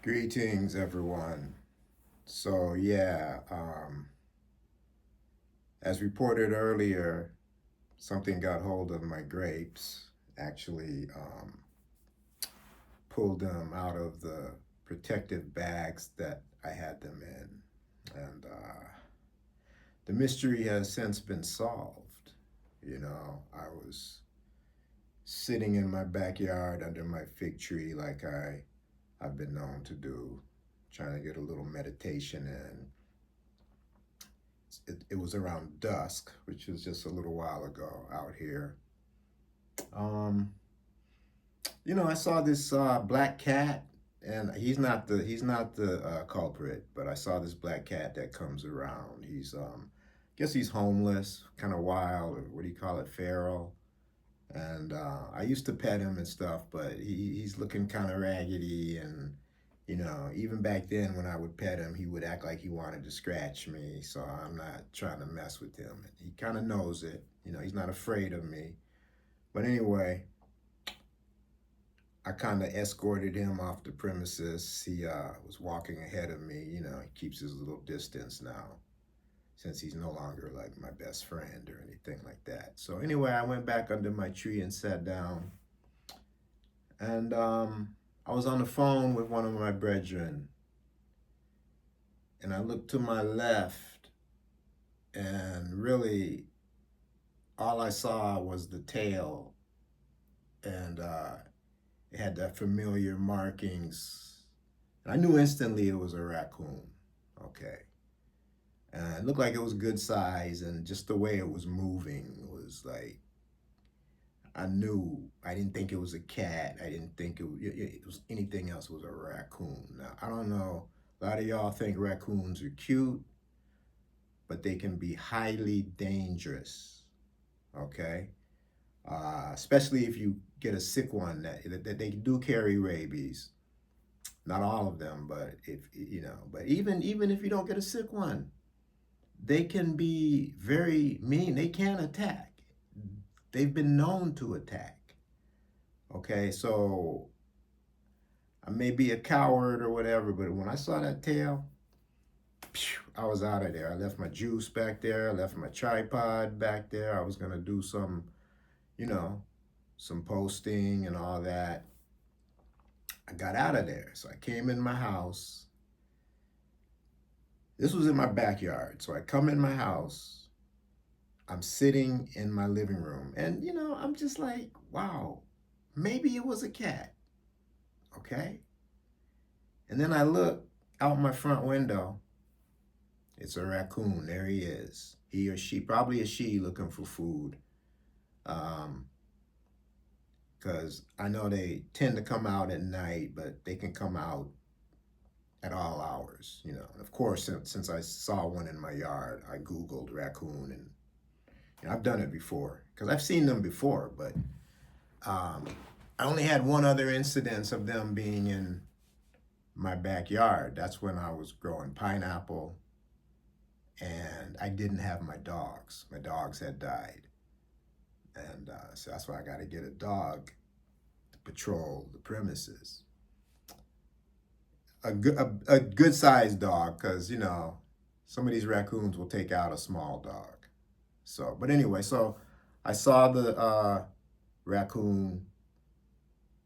Greetings, everyone. So, yeah, as reported earlier, something got hold of my grapes. Actually, pulled them out of the protective bags that I had them in. And the mystery has since been solved. I was sitting in my backyard under my fig tree like I've been known to do, trying to get a little meditation in. It was around dusk, which was just a little while ago out here. Um, I saw this black cat, and he's not the culprit, but I saw this black cat that comes around. Guess he's homeless, kind of wild, or what do you call it, feral. And I used to pet him and stuff, but he's looking kind of raggedy. And, even back then when I would pet him, he would act like he wanted to scratch me. So I'm not trying to mess with him. He kind of knows it. He's not afraid of me. But anyway, I kind of escorted him off the premises. He was walking ahead of me. He keeps his little distance now since he's no longer like my best friend or anything like that. So anyway, I went back under my tree and sat down. And I was on the phone with one of my brethren, and I looked to my left, and really all I saw was the tail, and it had that familiar markings. And I knew instantly it was a raccoon. Okay. And it looked like it was good size, and just the way it was moving was like, I didn't think it was a cat. I didn't think it was anything else. It was a raccoon. Now, I don't know. A lot of y'all think raccoons are cute, but they can be highly dangerous. Okay? Especially if you get a sick one that they do carry rabies. Not all of them, but but even if you don't get a sick one, they can be very mean. They can attack. They've been known to attack. Okay, so I may be a coward or whatever, but when I saw that tail, I was out of there. I left my juice back there. I left my tripod back there. I was gonna do you know, some posting and all that. I got out of there. So I came in my house. This was in my backyard. So I come in my house. I'm sitting in my living room. And, I'm just like, wow, maybe it was a cat. Okay. And then I look out my front window. It's a raccoon. There he is. He or she, probably a she, looking for food. Because I know they tend to come out at night, but they can come out at all hours. And of course, since I saw one in my yard, I Googled raccoon, and I've done it before because I've seen them before, but I only had one other incidence of them being in my backyard. That's when I was growing pineapple and I didn't have my dogs. My dogs had died. And so that's why I got to get a dog to patrol the premises. A good sized dog, because, some of these raccoons will take out a small dog. So, but anyway, so I saw the raccoon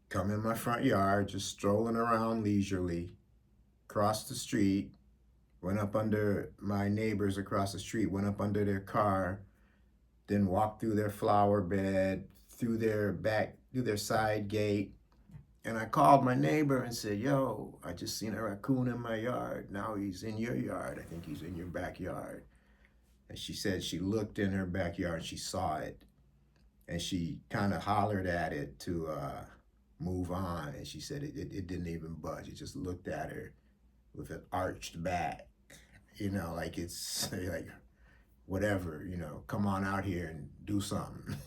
come in my front yard, just strolling around leisurely, crossed the street, went up under my neighbors across the street, went up under their car, then walked through their flower bed, through their side gate. And I called my neighbor and said, yo, I just seen a raccoon in my yard. Now he's in your yard. I think he's in your backyard. And she said she looked in her backyard, she saw it, and she kind of hollered at it to move on. And she said it didn't even budge. It just looked at her with an arched back, like it's like, whatever, come on out here and do something,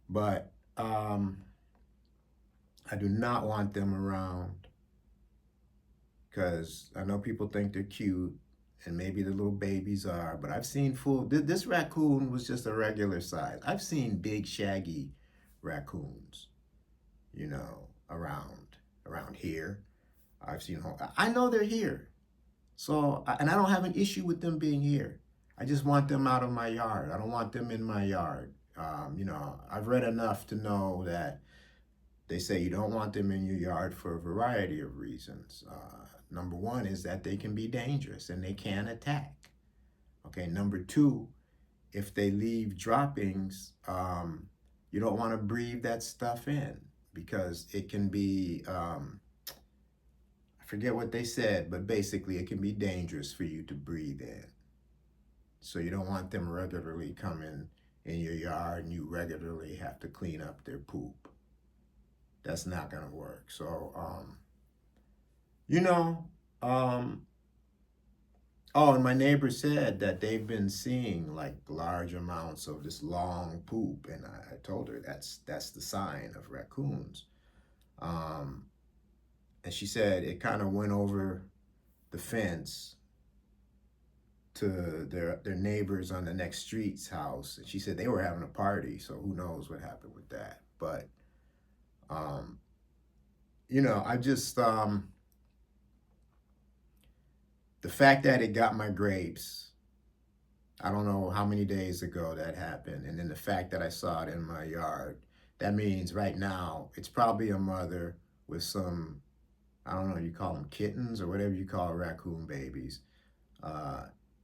But I do not want them around because I know people think they're cute and maybe the little babies are, but I've seen this raccoon was just a regular size. I've seen big shaggy raccoons, around here. I've seen home. I know they're here. So, and I don't have an issue with them being here. I just want them out of my yard. I don't want them in my yard. I've read enough to know that they say you don't want them in your yard for a variety of reasons. Number one is that they can be dangerous and they can attack. Okay, number two, if they leave droppings, you don't want to breathe that stuff in because it can be, I forget what they said, but basically it can be dangerous for you to breathe in. So you don't want them regularly coming in your yard and you regularly have to clean up their poop. That's not going to work. So, you know, um, oh, and my neighbor said that they've been seeing like large amounts of this long poop, and I told her that's the sign of raccoons. Um, and she said it kind of went over the fence to their neighbors on the next street's house, and she said they were having a party, so who knows what happened with that. But um, I just the fact that it got my grapes, I don't know how many days ago that happened. And then the fact that I saw it in my yard, that means right now it's probably a mother with some, I don't know, you call them kittens or whatever you call raccoon babies. Uh,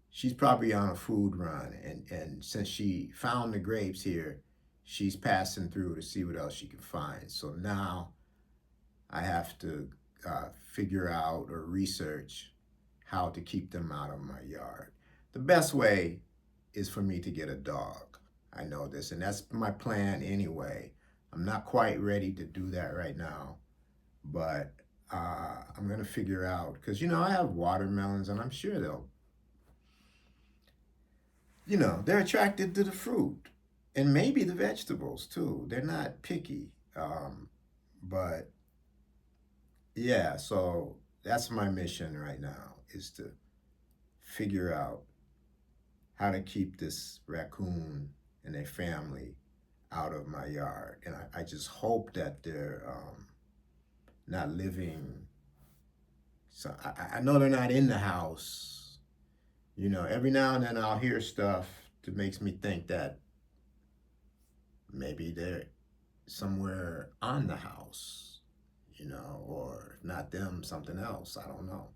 she's probably on a food run. And since she found the grapes here, she's passing through to see what else she can find. So now I have to figure out or research how to keep them out of my yard. The best way is for me to get a dog. I know this, and that's my plan anyway. I'm not quite ready to do that right now, but I'm gonna figure out because I have watermelons, and I'm sure they're attracted to the fruit and maybe the vegetables too. They're not picky, but yeah. So that's my mission right now is to figure out how to keep this raccoon and their family out of my yard. And I just hope that they're not living. So I know they're not in the house. Every now and then I'll hear stuff that makes me think that maybe they're somewhere on the house, or if not them, something else. I don't know,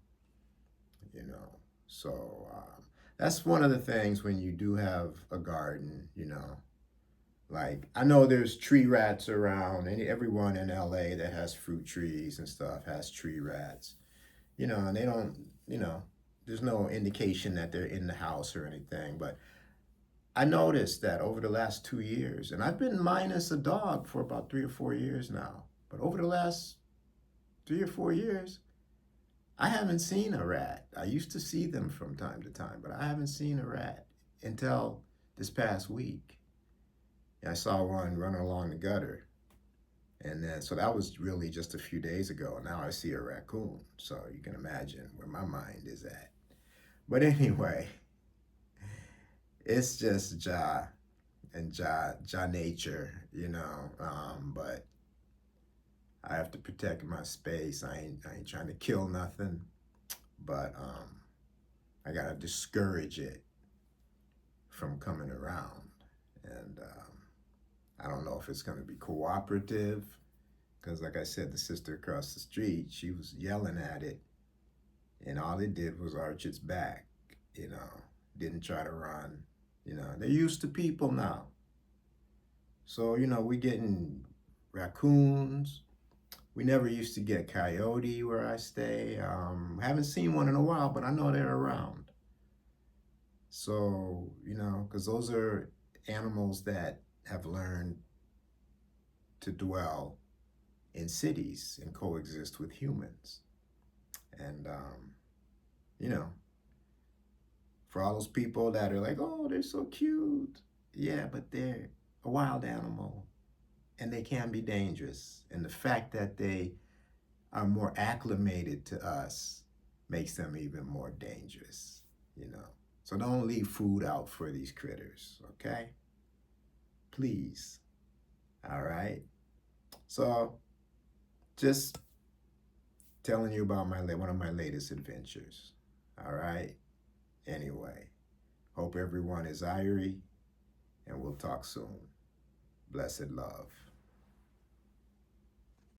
you know. So that's one of the things when you do have a garden, like I know there's tree rats around, and everyone in LA that has fruit trees and stuff has tree rats, and they don't, there's no indication that they're in the house or anything. But I noticed that over the last 2 years, and I've been minus a dog for about 3 or 4 years now, but over the last 3 or 4 years, I haven't seen a rat. I used to see them from time to time, but I haven't seen a rat until this past week. I saw one running along the gutter. And then, so that was really just a few days ago. Now I see a raccoon. So you can imagine where my mind is at. But anyway, it's just Ja nature, but I have to protect my space. I ain't trying to kill nothing, but I gotta discourage it from coming around. And I don't know if it's gonna be cooperative, because like I said, the sister across the street, she was yelling at it, and all it did was arch its back. Didn't try to run. They're used to people now. So we getting raccoons. We never used to get coyote where I stay. Haven't seen one in a while, but I know they're around. So, because those are animals that have learned to dwell in cities and coexist with humans. And, for all those people that are like, oh, they're so cute. Yeah, but they're a wild animal and they can be dangerous. And the fact that they are more acclimated to us makes them even more dangerous, So don't leave food out for these critters, okay? Please. All right? So just telling you about one of my latest adventures. All right. Anyway, hope everyone is irie, and we'll talk soon. Blessed love.